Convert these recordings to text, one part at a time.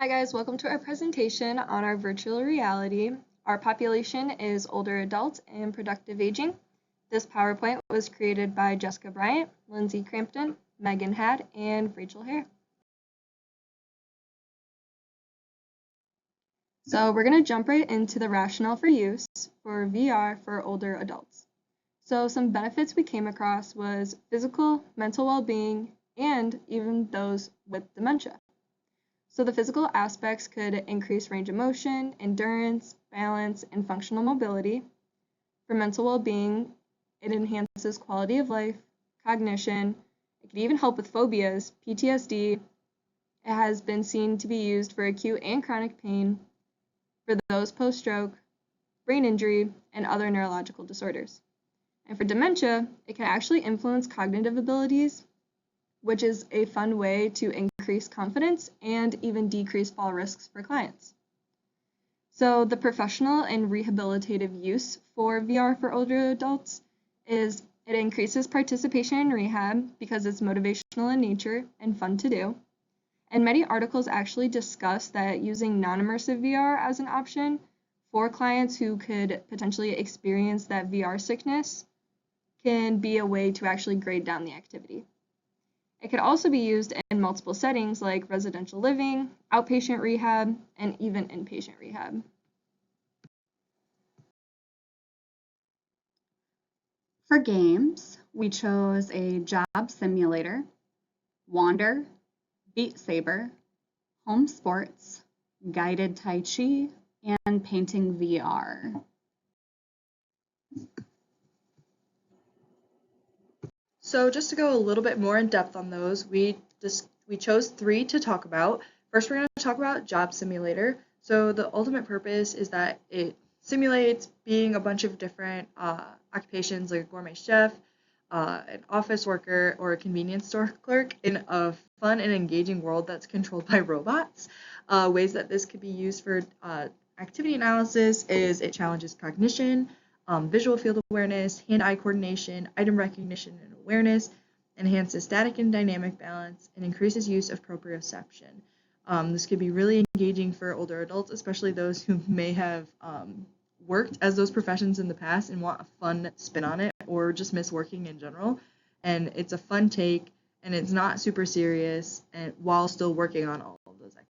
Hi guys, welcome to our presentation on our virtual reality. Our population is older adults and productive aging. This PowerPoint was created by Jessica Bryant, Lindsay Crampton, Megan Had, and Rachel Hare. So we're going to jump right into the rationale for use for VR for older adults. So some benefits we came across was physical, mental well-being, and even those with dementia. So the physical aspects could increase range of motion, endurance, balance, and functional mobility. For mental well-being, it enhances quality of life, cognition. It could even help with phobias, PTSD. It has been seen to be used for acute and chronic pain, for those post-stroke, brain injury, and other neurological disorders. And for dementia, it can actually influence cognitive abilities, which is a fun way to increase confidence and even decrease fall risks for clients. So the professional and rehabilitative use for VR for older adults is it increases participation in rehab because it's motivational in nature and fun to do. And many articles actually discuss that using non-immersive VR as an option for clients who could potentially experience that VR sickness can be a way to actually grade down the activity. It could also be used in multiple settings like residential living, outpatient rehab, and even inpatient rehab. For games, we chose a job simulator, Wander, Beat Saber, Home Sports, Guided Tai Chi, and Painting VR. So just to go a little bit more in depth on those, we chose 3 to talk about. First, we're going to talk about Job Simulator. So the ultimate purpose is that it simulates being a bunch of different occupations like a gourmet chef, an office worker, or a convenience store clerk in a fun and engaging world that's controlled by robots. Ways that this could be used for activity analysis is it challenges cognition, visual field awareness, hand-eye coordination, item recognition and awareness, enhances static and dynamic balance, and increases use of proprioception. This could be really engaging for older adults, especially those who may have worked as those professions in the past and want a fun spin on it, or just miss working in general. And it's a fun take, and it's not super serious, and while still working on all of those activities.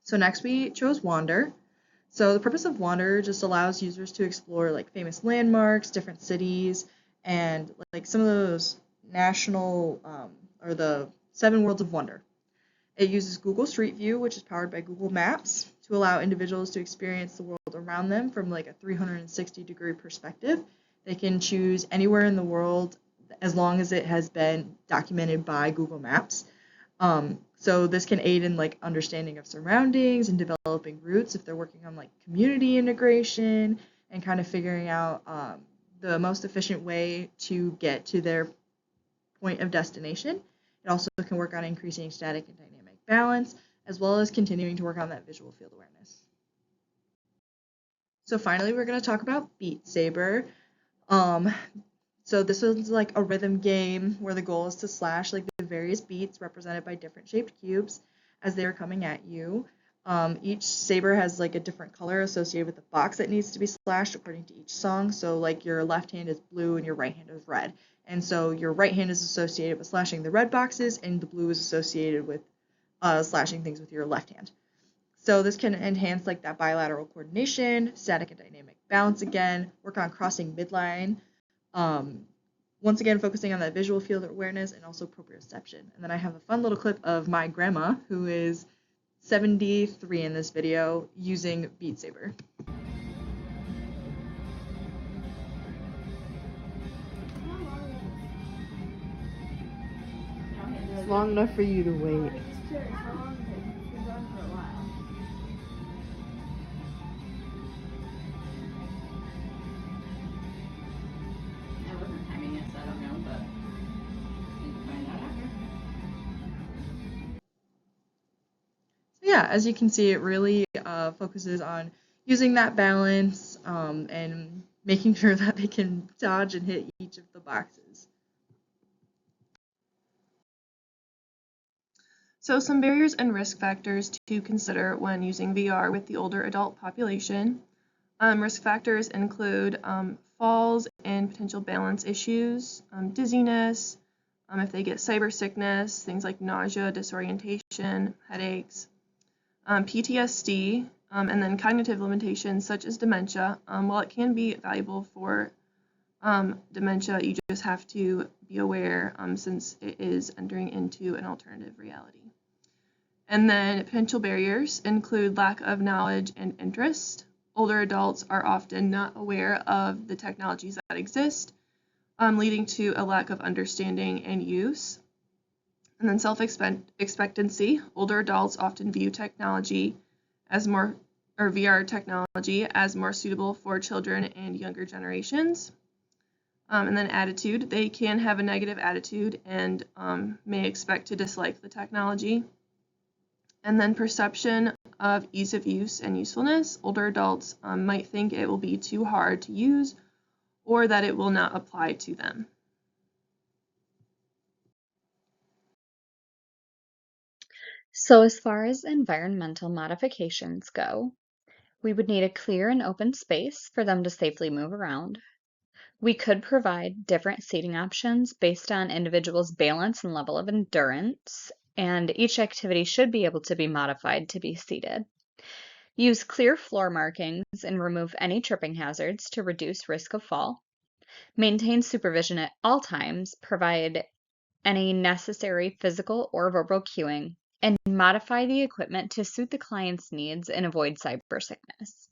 So next we chose Wander. So the purpose of Wander just allows users to explore like famous landmarks, different cities, and like some of those national or the 7 worlds of wonder. It uses Google Street View, which is powered by Google Maps, to allow individuals to experience the world around them from like a 360-degree perspective. They can choose anywhere in the world as long as it has been documented by Google Maps. So this can aid in like understanding of surroundings and developing routes if they're working on like community integration and kind of figuring out the most efficient way to get to their point of destination. It also can work on increasing static and dynamic balance, as well as continuing to work on that visual field awareness. So finally, we're going to talk about Beat Saber. So this one's like a rhythm game where the goal is to slash like the various beats represented by different shaped cubes as they are coming at you. Each saber has like a different color associated with the box that needs to be slashed according to each song. So like your left hand is blue and your right hand is red. And so your right hand is associated with slashing the red boxes, and the blue is associated with slashing things with your left hand. So this can enhance like that bilateral coordination, static and dynamic balance again, work on crossing midline, once again focusing on that visual field awareness and also proprioception. And then I have a fun little clip of my grandma, who is 73 in this video, using Beat Saber. It's long enough for you to wait. Yeah, as you can see, it really focuses on using that balance and making sure that they can dodge and hit each of the boxes. So some barriers and risk factors to consider when using VR with the older adult population. Risk factors include falls and potential balance issues, dizziness, if they get cyber sickness, things like nausea, disorientation, headaches, PTSD, and then cognitive limitations such as dementia. While it can be valuable for dementia, you just have to be aware since it is entering into an alternative reality. And then potential barriers include lack of knowledge and interest. Older adults are often not aware of the technologies that exist, leading to a lack of understanding and use. And then self-expectancy. Older adults often view technology as more, or VR technology as more suitable for children and younger generations. And then attitude. They can have a negative attitude and may expect to dislike the technology. And then perception of ease of use and usefulness. Older adults might think it will be too hard to use or that it will not apply to them. So as far as environmental modifications go, we would need a clear and open space for them to safely move around. We could provide different seating options based on individuals' balance and level of endurance, and each activity should be able to be modified to be seated. Use clear floor markings and remove any tripping hazards to reduce risk of fall. Maintain supervision at all times, provide any necessary physical or verbal cueing, and modify the equipment to suit the client's needs and avoid cyber sickness.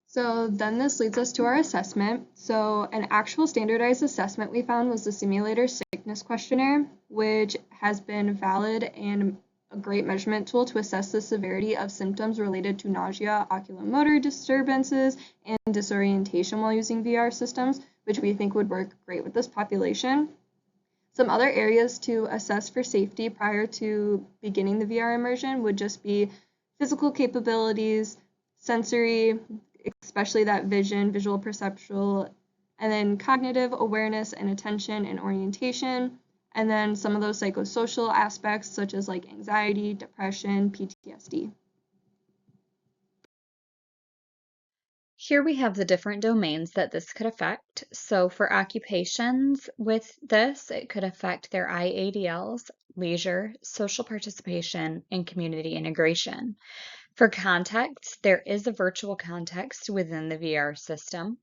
So then this leads us to our assessment. So an actual standardized assessment we found was the simulator sickness questionnaire, which has been valid and a great measurement tool to assess the severity of symptoms related to nausea, oculomotor disturbances, and disorientation while using VR systems, which we think would work great with this population. Some other areas to assess for safety prior to beginning the VR immersion would just be physical capabilities, sensory, especially that vision, visual perceptual, and then cognitive awareness and attention and orientation, and then some of those psychosocial aspects such as like anxiety, depression, PTSD. Here we have the different domains that this could affect. So for occupations with this, it could affect their IADLs, leisure, social participation, and community integration. For context, there is a virtual context within the VR system.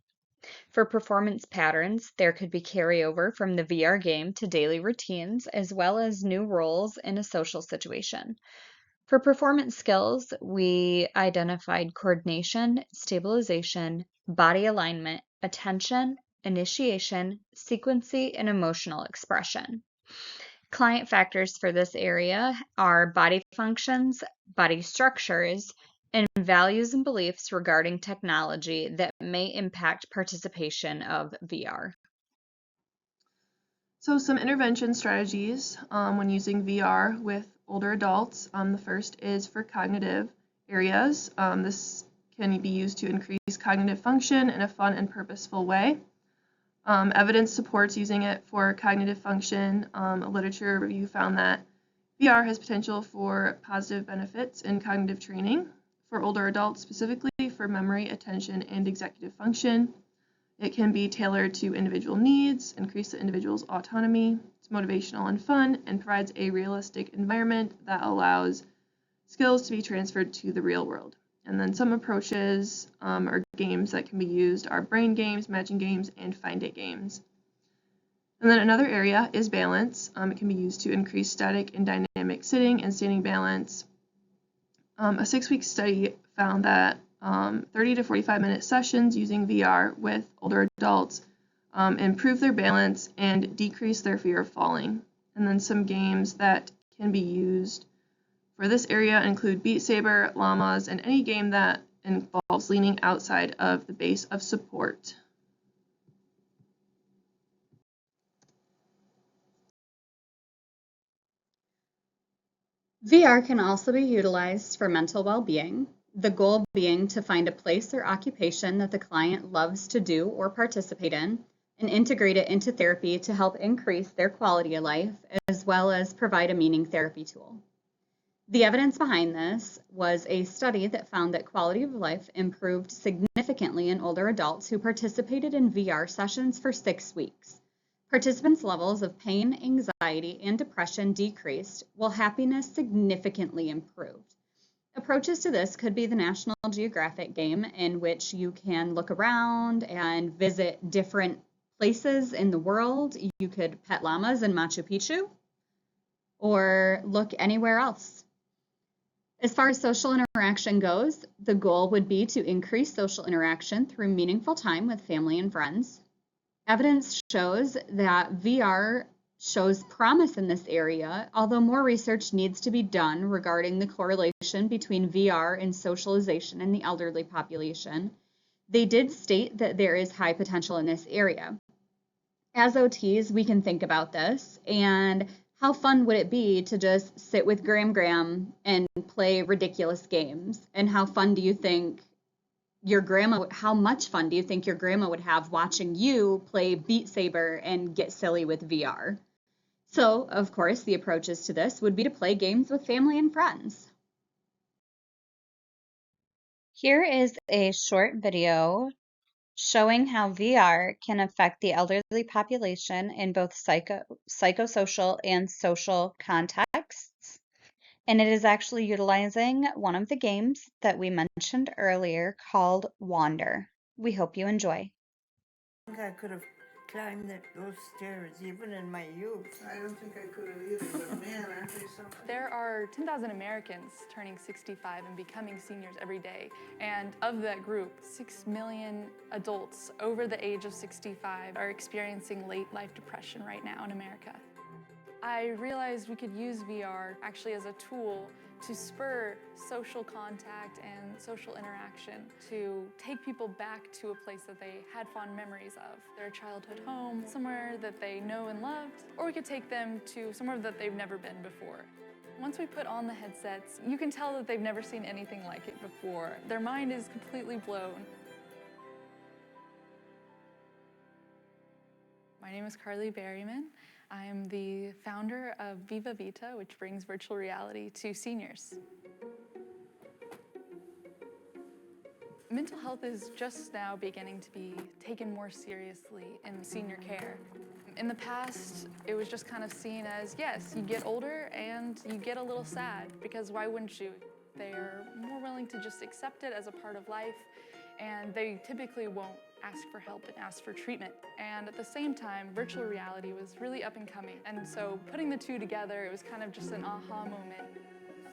For performance patterns, there could be carryover from the VR game to daily routines, as well as new roles in a social situation. For performance skills, we identified coordination, stabilization, body alignment, attention, initiation, sequency, and emotional expression. Client factors for this area are body functions, body structures, and values and beliefs regarding technology that may impact participation of VR. So some intervention strategies when using VR with older adults. The first is for cognitive areas. This can be used to increase cognitive function in a fun and purposeful way. Evidence supports using it for cognitive function. A literature review found that VR has potential for positive benefits in cognitive training for older adults, specifically for memory, attention, and executive function. It can be tailored to individual needs, increase the individual's autonomy. It's motivational and fun, and provides a realistic environment that allows skills to be transferred to the real world. And then some approaches or games that can be used are brain games, matching games, and find it games. And then another area is balance. It can be used to increase static and dynamic sitting and standing balance. A 6-week study found that 30 to 45-minute sessions using VR with older adults improve their balance and decrease their fear of falling. And then some games that can be used for this area include Beat Saber, Llamas, and any game that involves leaning outside of the base of support. VR can also be utilized for mental well-being, the goal being to find a place or occupation that the client loves to do or participate in, and integrate it into therapy to help increase their quality of life, as well as provide a meaning therapy tool. The evidence behind this was a study that found that quality of life improved significantly in older adults who participated in VR sessions for 6 weeks. Participants' levels of pain, anxiety, and depression decreased, while happiness significantly improved. Approaches to this could be the National Geographic game, in which you can look around and visit different places in the world. You could pet llamas in Machu Picchu, or look anywhere else. As far as social interaction goes, the goal would be to increase social interaction through meaningful time with family and friends. Evidence shows that VR shows promise in this area, although more research needs to be done regarding the correlation between VR and socialization in the elderly population. They did state that there is high potential in this area. As OTs, we can think about this, and how fun would it be to just sit with Graham and play ridiculous games? And how much fun do you think your grandma would have watching you play Beat Saber and get silly with VR? So, of course, the approaches to this would be to play games with family and friends. Here is a short video showing how VR can affect the elderly population in both psychosocial and social contexts. And it is actually utilizing one of the games that we mentioned earlier called Wander. We hope you enjoy. I think I could have climbed those stairs even in my youth. I don't think I could have either, but man, aren't they something? There are 10,000 Americans turning 65 and becoming seniors every day. And of that group, 6 million adults over the age of 65 are experiencing late life depression right now in America. I realized we could use VR actually as a tool to spur social contact and social interaction, to take people back to a place that they had fond memories of, their childhood home, somewhere that they know and loved, or we could take them to somewhere that they've never been before. Once we put on the headsets, you can tell that they've never seen anything like it before. Their mind is completely blown. My name is Carly Berryman. I am the founder of Viva Vita, which brings virtual reality to seniors. Mental health is just now beginning to be taken more seriously in senior care. In the past, it was just kind of seen as, yes, you get older and you get a little sad, because why wouldn't you? They're more willing to just accept it as a part of life, and they typically won't ask for help and ask for treatment. And at the same time, virtual reality was really up and coming. And so putting the two together, it was kind of just an aha moment.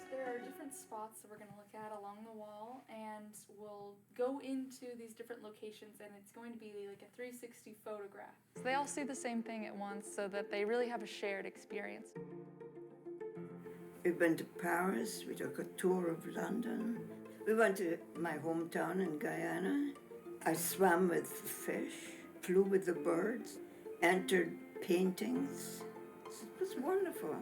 There are different spots that we're going to look at along the wall, and we'll go into these different locations, and it's going to be like a 360 photograph. So they all see the same thing at once, so that they really have a shared experience. We've been to Paris, we took a tour of London. We went to my hometown in Guyana. I swam with fish, flew with the birds, entered paintings. It was wonderful.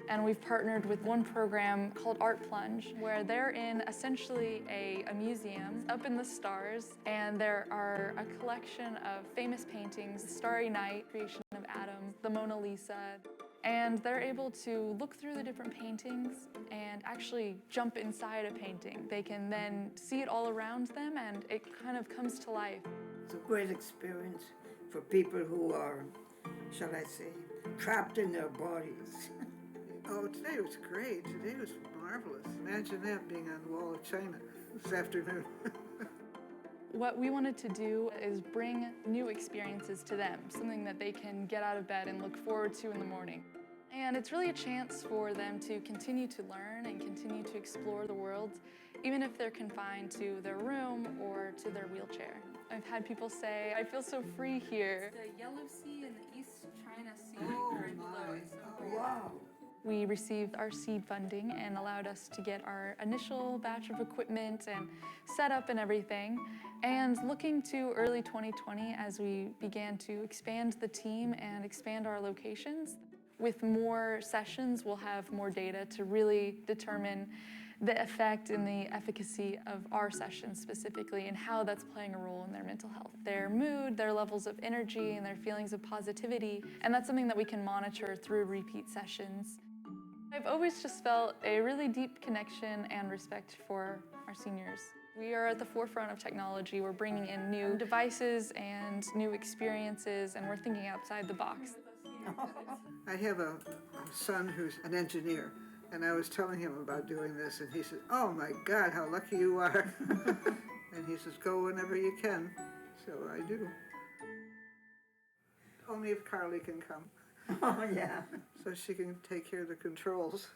And we've partnered with one program called Art Plunge, where they're in essentially a museum up in the stars, and there are a collection of famous paintings, Starry Night, Creation of Adam, the Mona Lisa, and they're able to look through the different paintings and actually jump inside a painting. They can then see it all around them, and it kind of comes to life. It's a great experience for people who are, shall I say, trapped in their bodies. Oh, today was great. Today was marvelous. Imagine that being on the wall of China this afternoon. What we wanted to do is bring new experiences to them, something that they can get out of bed and look forward to in the morning. And it's really a chance for them to continue to learn and continue to explore the world, even if they're confined to their room or to their wheelchair. I've had people say, I feel so free here. The Yellow Sea and the East China Sea are right below it. So Wow. we received our seed funding and allowed us to get our initial batch of equipment and setup and everything. And looking to early 2020, as we began to expand the team and expand our locations, with more sessions, we'll have more data to really determine the effect and the efficacy of our sessions specifically, and how that's playing a role in their mental health, their mood, their levels of energy, and their feelings of positivity. And that's something that we can monitor through repeat sessions. I've always just felt a really deep connection and respect for our seniors. We are at the forefront of technology. We're bringing in new devices and new experiences, and we're thinking outside the box. I have a son who's an engineer, and I was telling him about doing this, and he said, "Oh my God, how lucky you are." And he says, "Go whenever you can." So I do. Only if Carly can come, Oh, yeah. so she can take care of the controls.